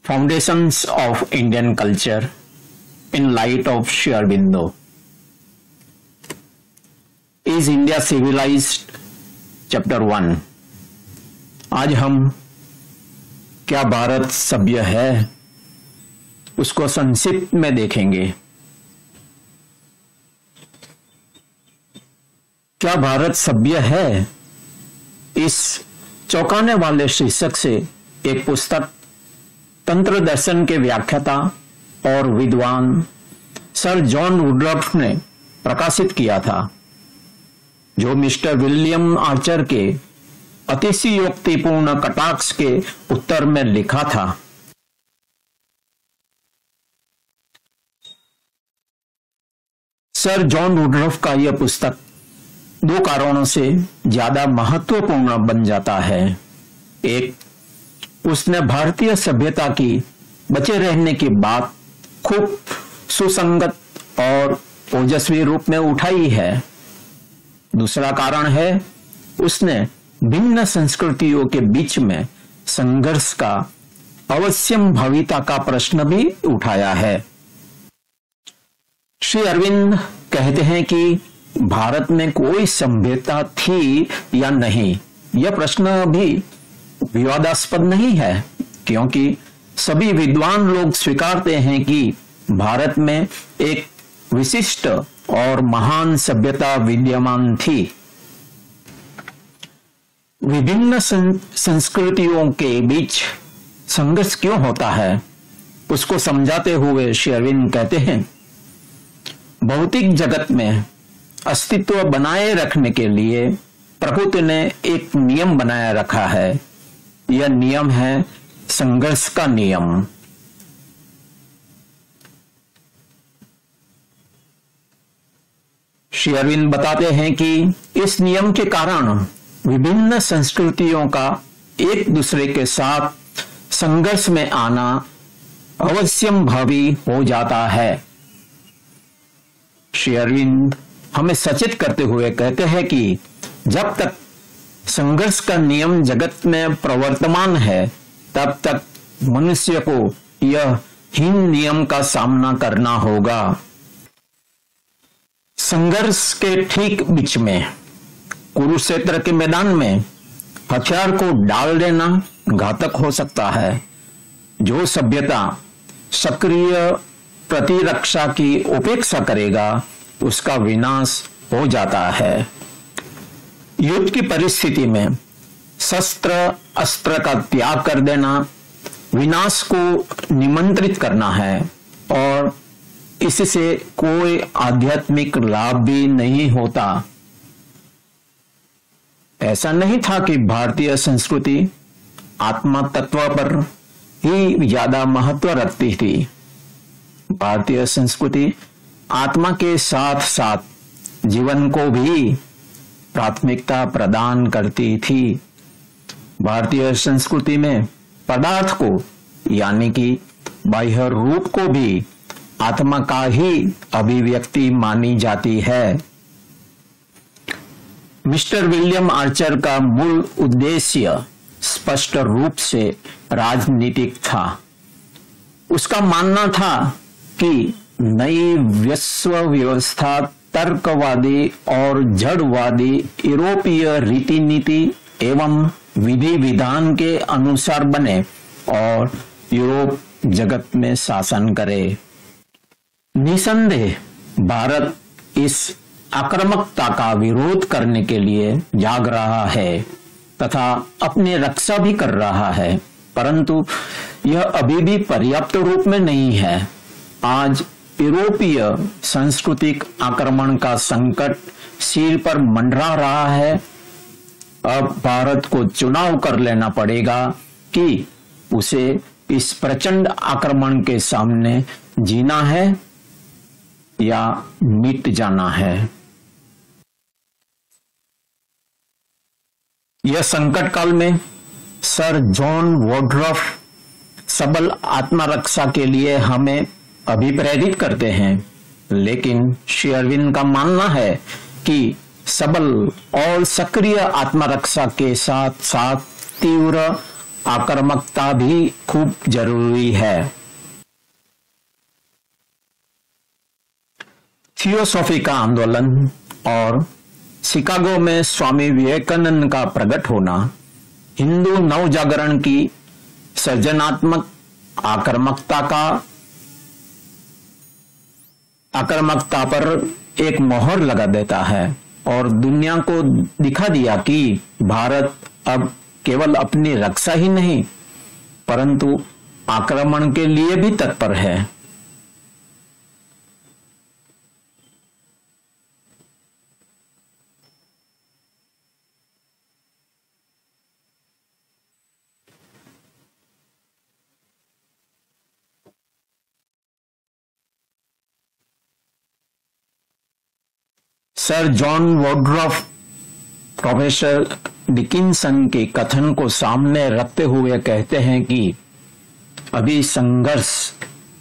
Foundations of Indian Culture in Light of Sri Aurobindo. Is India Civilized? Chapter 1. आज हम क्या भारत सभ्य है उसको संक्षिप्त में देखेंगे। क्या भारत सभ्य है, इस चौंकाने वाले शीर्षक से एक पुस्तक तंत्र दर्शन के व्याख्याता और विद्वान सर जॉन वुडरॉफ ने प्रकाशित किया था, जो मिस्टर विलियम आर्चर के अतिशयोक्तिपूर्ण कटाक्ष के उत्तर में लिखा था। सर जॉन वुडरॉफ का यह पुस्तक दो कारणों से ज्यादा महत्वपूर्ण बन जाता है। एक, उसने भारतीय सभ्यता की बचे रहने की बात खूब सुसंगत और ओजस्वी रूप में उठाई है। दूसरा कारण है, उसने भिन्न संस्कृतियों के बीच में संघर्ष का अवश्यम भविता का प्रश्न भी उठाया है। श्री अरविंद कहते हैं कि भारत में कोई सभ्यता थी या नहीं, यह प्रश्न भी विवादास्पद नहीं है, क्योंकि सभी विद्वान लोग स्वीकारते हैं कि भारत में एक विशिष्ट और महान सभ्यता विद्यमान थी। विभिन्न संस्कृतियों के बीच संघर्ष क्यों होता है, उसको समझाते हुए श्री अरविंद कहते हैं, भौतिक जगत में अस्तित्व बनाए रखने के लिए प्रकृति ने एक नियम बनाया रखा है। यह नियम है संघर्ष का नियम। श्री अरविंद बताते हैं कि इस नियम के कारण विभिन्न संस्कृतियों का एक दूसरे के साथ संघर्ष में आना अवश्यम भावी हो जाता है। श्री अरविंद हमें सचेत करते हुए कहते हैं कि जब तक संघर्ष का नियम जगत में प्रवर्तमान है, तब तक मनुष्य को यह हीन नियम का सामना करना होगा। संघर्ष के ठीक बीच में, कुरुक्षेत्र के मैदान में हथियार को डाल देना घातक हो सकता है। जो सभ्यता सक्रिय प्रतिरक्षा की उपेक्षा करेगा, उसका विनाश हो जाता है। युद्ध की परिस्थिति में शस्त्र अस्त्र का त्याग कर देना विनाश को निमंत्रित करना है, और इससे कोई आध्यात्मिक लाभ भी नहीं होता। ऐसा नहीं था कि भारतीय संस्कृति आत्मा तत्व पर ही ज्यादा महत्व रखती थी। भारतीय संस्कृति आत्मा के साथ साथ जीवन को भी प्राथमिकता प्रदान करती थी। भारतीय संस्कृति में पदार्थ को, यानी कि बाह्य रूप को भी आत्मा का ही अभिव्यक्ति मानी जाती है। मिस्टर विलियम आर्चर का मूल उद्देश्य स्पष्ट रूप से राजनीतिक था। उसका मानना था कि नई विश्व व्यवस्था तर्कवादी और जड़वादी यूरोपीय रीति नीति एवं विधि विधान के अनुसार बने और यूरोप जगत में शासन करे। निसंदेह भारत इस आक्रामकता का विरोध करने के लिए जाग रहा है तथा अपनी रक्षा भी कर रहा है, परंतु यह अभी भी पर्याप्त रूप में नहीं है। आज यूरोपीय सांस्कृतिक आक्रमण का संकट सिर पर मंडरा रहा है। अब भारत को चुनाव कर लेना पड़ेगा कि उसे इस प्रचंड आक्रमण के सामने जीना है या मिट जाना है। यह संकट काल में सर जॉन वुडरॉफ सबल आत्मरक्षा के लिए हमें अभिप्रेरित करते हैं, लेकिन श्री अरविंद का मानना है कि सबल और सक्रिय आत्मरक्षा के साथ साथ तीव्र आक्रामकता भी खूब जरूरी है। थियोसॉफी का आंदोलन और शिकागो में स्वामी विवेकानंद का प्रकट होना हिंदू नवजागरण की सृजनात्मक आक्रामकता पर एक मोहर लगा देता है और दुनिया को दिखा दिया कि भारत अब केवल अपनी रक्षा ही नहीं परंतु आक्रमण के लिए भी तत्पर है। सर जॉन वुडरॉफ प्रोफेसर डिकिंसन के कथन को सामने रखते हुए कहते हैं कि अभी संघर्ष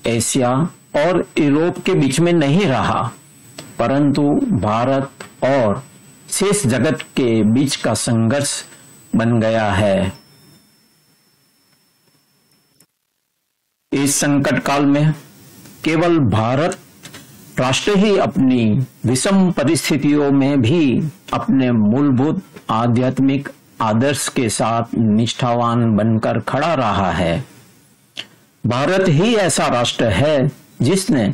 एशिया और यूरोप के बीच में नहीं रहा परंतु भारत और शेष जगत के बीच का संघर्ष बन गया है। इस संकट काल में केवल भारत राष्ट्र ही अपनी विषम परिस्थितियों में भी अपने मूलभूत आध्यात्मिक आदर्श के साथ निष्ठावान बनकर खड़ा रहा है। भारत ही ऐसा राष्ट्र है जिसने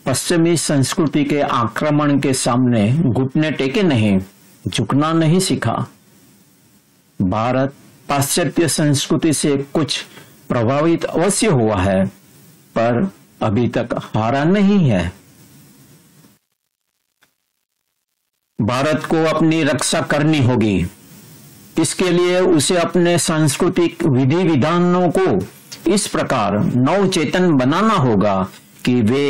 पश्चिमी संस्कृति के आक्रमण के सामने घुटने टेके नहीं, झुकना नहीं सीखा। भारत पाश्चात्य संस्कृति से कुछ प्रभावित अवश्य हुआ है पर अभी तक हारा नहीं है। भारत को अपनी रक्षा करनी होगी। इसके लिए उसे अपने सांस्कृतिक विधि विधानों को इस प्रकार नवचेतन बनाना होगा कि वे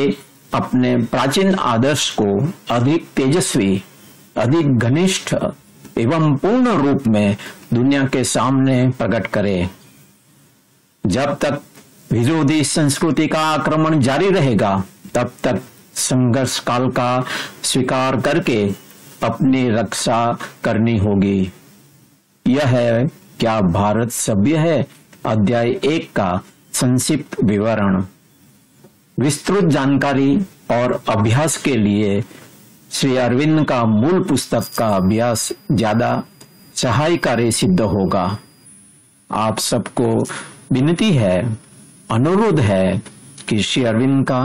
अपने प्राचीन आदर्श को अधिक तेजस्वी, अधिक घनिष्ठ एवं पूर्ण रूप में दुनिया के सामने प्रकट करें। जब तक विरोधी संस्कृति का आक्रमण जारी रहेगा तब तक संघर्ष काल का स्वीकार करके अपनी रक्षा करनी होगी। यह है क्या भारत सभ्य है अध्याय 1 का संक्षिप्त विवरण। विस्तृत जानकारी और अभ्यास के लिए श्री अरविंद का मूल पुस्तक का अभ्यास ज्यादा सहायकारी सिद्ध होगा। आप सबको विनती है, अनुरोध है कि श्री अरविंद का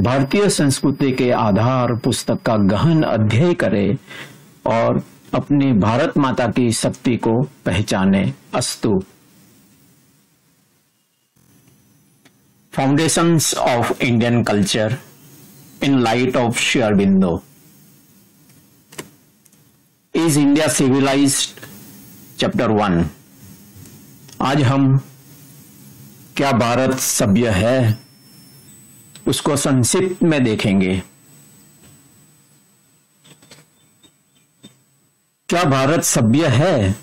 भारतीय संस्कृति के आधार पुस्तक का गहन अध्ययन करें और अपनी भारत माता की शक्ति को पहचाने। अस्तु। Foundations of Indian culture in light of Shri Aurobindo. Is India civilized? Chapter 1। आज हम क्या भारत सभ्य है उसको संक्षिप्त में देखेंगे। क्या भारत सभ्य है?